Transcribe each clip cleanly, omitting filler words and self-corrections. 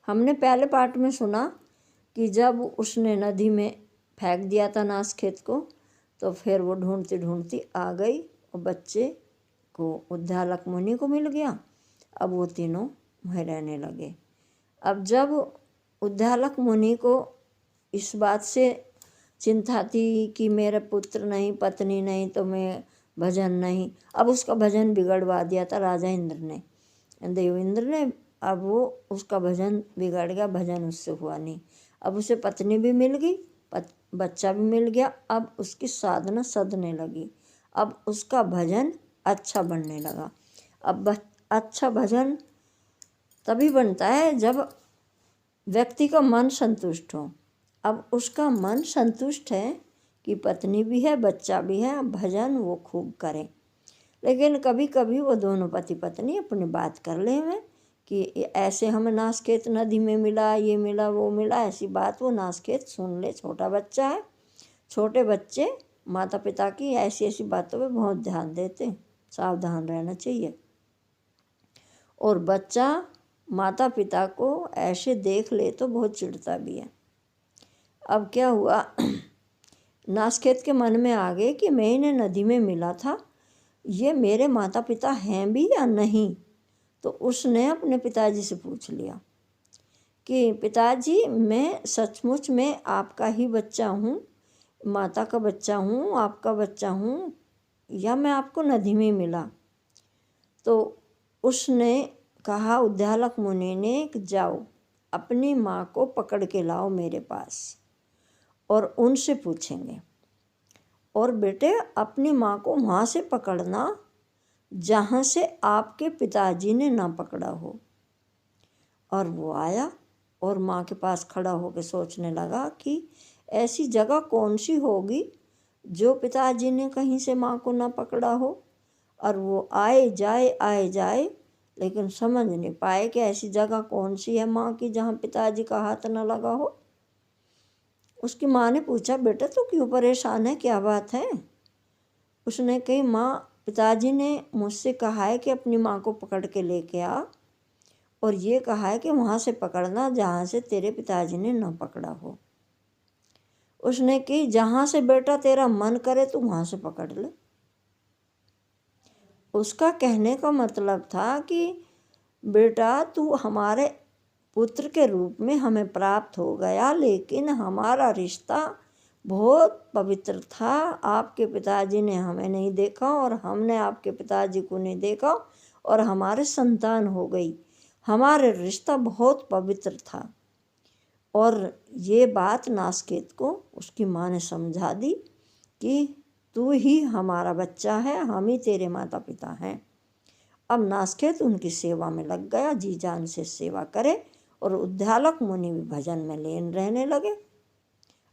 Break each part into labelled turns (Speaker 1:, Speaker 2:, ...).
Speaker 1: हमने पहले पार्ट में सुना कि जब उसने नदी में फेंक दिया था नासखेत को, तो फिर वो ढूंढती ढूंढती आ गई और बच्चे को उद्दालक मुनि को मिल गया। अब वो तीनों वहीं रहने लगे। अब जब उद्दालक मुनि को इस बात से चिंता थी कि मेरे पुत्र नहीं, पत्नी नहीं, तो मैं भजन नहीं, अब उसका भजन बिगड़वा दिया था राजा इंद्र ने, देवेंद्र ने। अब वो उसका भजन बिगड़ गया, भजन उससे हुआ नहीं। अब उसे पत्नी भी मिल गई, बच्चा भी मिल गया। अब उसकी साधना सधने लगी, अब उसका भजन अच्छा बनने लगा। अब अच्छा भजन तभी बनता है जब व्यक्ति का मन संतुष्ट हो। अब उसका मन संतुष्ट है कि पत्नी भी है, बच्चा भी है, भजन वो खूब करे। लेकिन कभी कभी वो दोनों पति पत्नी अपनी बात कर ले में कि ऐसे हमें नासखेत नदी में मिला, ये मिला, वो मिला, ऐसी बात वो नासखेत सुन ले। छोटा बच्चा है, छोटे बच्चे माता पिता की ऐसी ऐसी बातों पे बहुत ध्यान देते, सावधान रहना चाहिए। और बच्चा माता पिता को ऐसे देख ले तो बहुत चिढ़ता भी है। अब क्या हुआ, नासखेत के मन में आ गए कि मैं इन्हें नदी में मिला था, ये मेरे माता पिता हैं भी या नहीं। तो उसने अपने पिताजी से पूछ लिया कि पिताजी, मैं सचमुच में आपका ही बच्चा हूँ, माता का बच्चा हूँ, आपका बच्चा हूँ, या मैं आपको नदी में मिला। तो उसने कहा, उद्दालक मुनि ने, कि जाओ अपनी माँ को पकड़ के लाओ मेरे पास और उनसे पूछेंगे। और बेटे अपनी माँ को वहाँ से पकड़ना जहाँ से आपके पिताजी ने ना पकड़ा हो। और वो आया और माँ के पास खड़ा होकर सोचने लगा कि ऐसी जगह कौन सी होगी जो पिताजी ने कहीं से माँ को ना पकड़ा हो। और वो आए जाए लेकिन समझ नहीं पाए कि ऐसी जगह कौन सी है माँ की जहाँ पिताजी का हाथ न लगा हो। उसकी माँ ने पूछा, बेटा तू क्यों परेशान है, क्या बात है? उसने कही, माँ पिताजी ने मुझसे कहा है कि अपनी माँ को पकड़ के लेके आ, और ये कहा है कि वहाँ से पकड़ना जहाँ से तेरे पिताजी ने न पकड़ा हो। उसने कही, जहाँ से बेटा तेरा मन करे तू वहाँ से पकड़ ले। उसका कहने का मतलब था कि बेटा तू हमारे पुत्र के रूप में हमें प्राप्त हो गया, लेकिन हमारा रिश्ता बहुत पवित्र था। आपके पिताजी ने हमें नहीं देखा और हमने आपके पिताजी को नहीं देखा और हमारे संतान हो गई। हमारे रिश्ता बहुत पवित्र था। और ये बात नासखेत को उसकी माँ ने समझा दी कि तू ही हमारा बच्चा है, हम ही तेरे माता पिता हैं। अब नासखेत उनकी सेवा में लग गया, जी जान से सेवा करे, और उद्दालक मुनि भी भजन में लीन रहने लगे।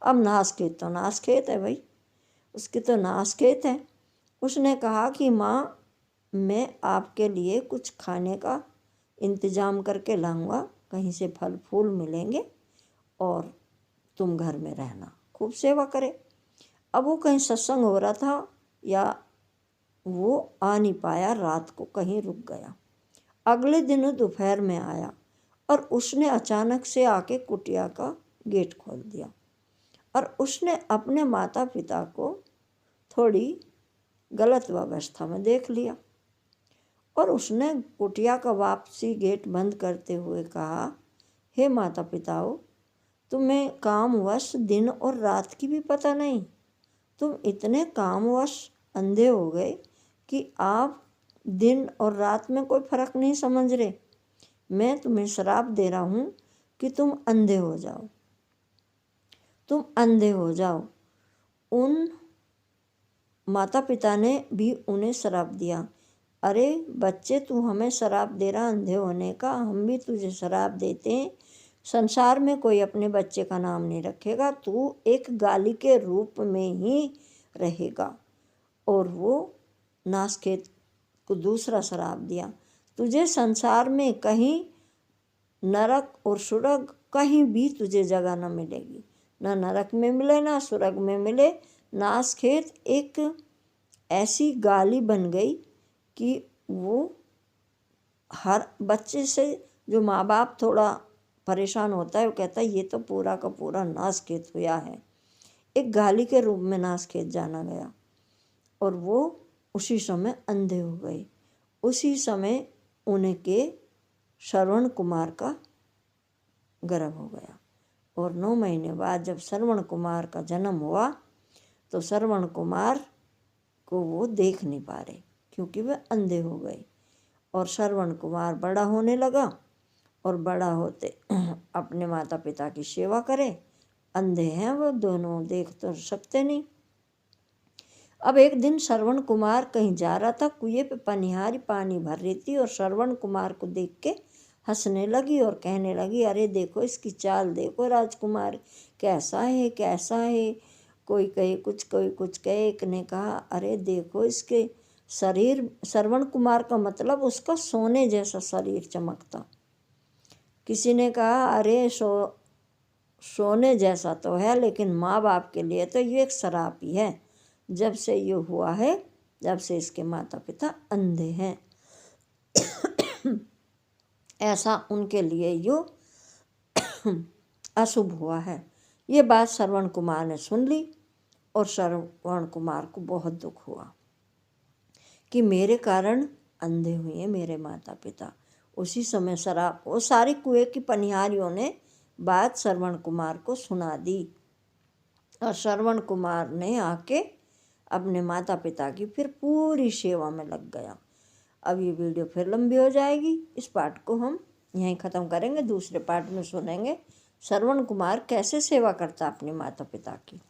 Speaker 1: अब नासखेत तो नासखेत है भाई, उसकी तो नासखेत है। उसने कहा कि माँ, मैं आपके लिए कुछ खाने का इंतजाम करके लाऊंगा, कहीं से फल फूल मिलेंगे और तुम घर में रहना, खूब सेवा करे। अब वो कहीं सत्संग हो रहा था या वो आ नहीं पाया, रात को कहीं रुक गया। अगले दिन दोपहर में आया और उसने अचानक से आके कुटिया का गेट खोल दिया और उसने अपने माता पिता को थोड़ी गलत अवस्था में देख लिया। और उसने कुटिया का वापसी गेट बंद करते हुए कहा, हे माता पिताओं, तुम्हें कामवश दिन और रात की भी पता नहीं। तुम इतने कामवश अंधे हो गए कि आप दिन और रात में कोई फर्क नहीं समझ रहे। मैं तुम्हें श्राप दे रहा हूँ कि तुम अंधे हो जाओ, तुम अंधे हो जाओ। उन माता पिता ने भी उन्हें श्राप दिया, अरे बच्चे तू हमें श्राप दे रहा अंधे होने का, हम भी तुझे श्राप देते हैं। संसार में कोई अपने बच्चे का नाम नहीं रखेगा, तू एक गाली के रूप में ही रहेगा। और वो नासखेत को दूसरा श्राप दिया, तुझे संसार में कहीं नरक और स्वर्ग कहीं भी तुझे जगह न मिलेगी, ना नरक में मिले ना स्वर्ग में मिले। नासखेत एक ऐसी गाली बन गई कि वो हर बच्चे से, जो माँ बाप थोड़ा परेशान होता है, वो कहता है ये तो पूरा का पूरा नाश खेत हुआ है। एक गाली के रूप में नाश खेत जाना गया और वो उसी समय अंधे हो गए। उसी समय उनके श्रवण कुमार का गर्भ हो गया और 9 महीने बाद जब श्रवण कुमार का जन्म हुआ तो श्रवण कुमार को वो देख नहीं पा रहे क्योंकि वे अंधे हो गए। और श्रवण कुमार बड़ा होने लगा और बड़ा होते अपने माता पिता की सेवा करे। अंधे हैं वो दोनों, देख तो सकते नहीं। अब एक दिन श्रवण कुमार कहीं जा रहा था, कुएं पे पनिहारी पानी भर रही थी और श्रवण कुमार को देख के हंसने लगी और कहने लगी, अरे देखो इसकी चाल देखो राजकुमार, कैसा है कैसा है। कोई कहे कुछ, कोई कुछ कहे। एक ने कहा, अरे देखो इसके शरीर, श्रवण कुमार का मतलब उसका सोने जैसा शरीर चमकता। किसी ने कहा, अरे सोने जैसा तो है लेकिन माँ बाप के लिए तो ये एक शराप ही है। जब से ये हुआ है, जब से इसके माता पिता अंधे हैं, ऐसा उनके लिए यो अशुभ हुआ है। ये बात श्रवण कुमार ने सुन ली और श्रवण कुमार को बहुत दुख हुआ कि मेरे कारण अंधे हुए मेरे माता पिता। उसी समय शराब, वो सारी कुएं की पनिहारियों ने बात श्रवण कुमार को सुना दी और श्रवण कुमार ने आके अपने माता पिता की फिर पूरी सेवा में लग गया। अब ये वीडियो फिर लंबी हो जाएगी, इस पार्ट को हम यहीं ख़त्म करेंगे। दूसरे पार्ट में सुनेंगे श्रवण कुमार कैसे सेवा करता अपने माता पिता की।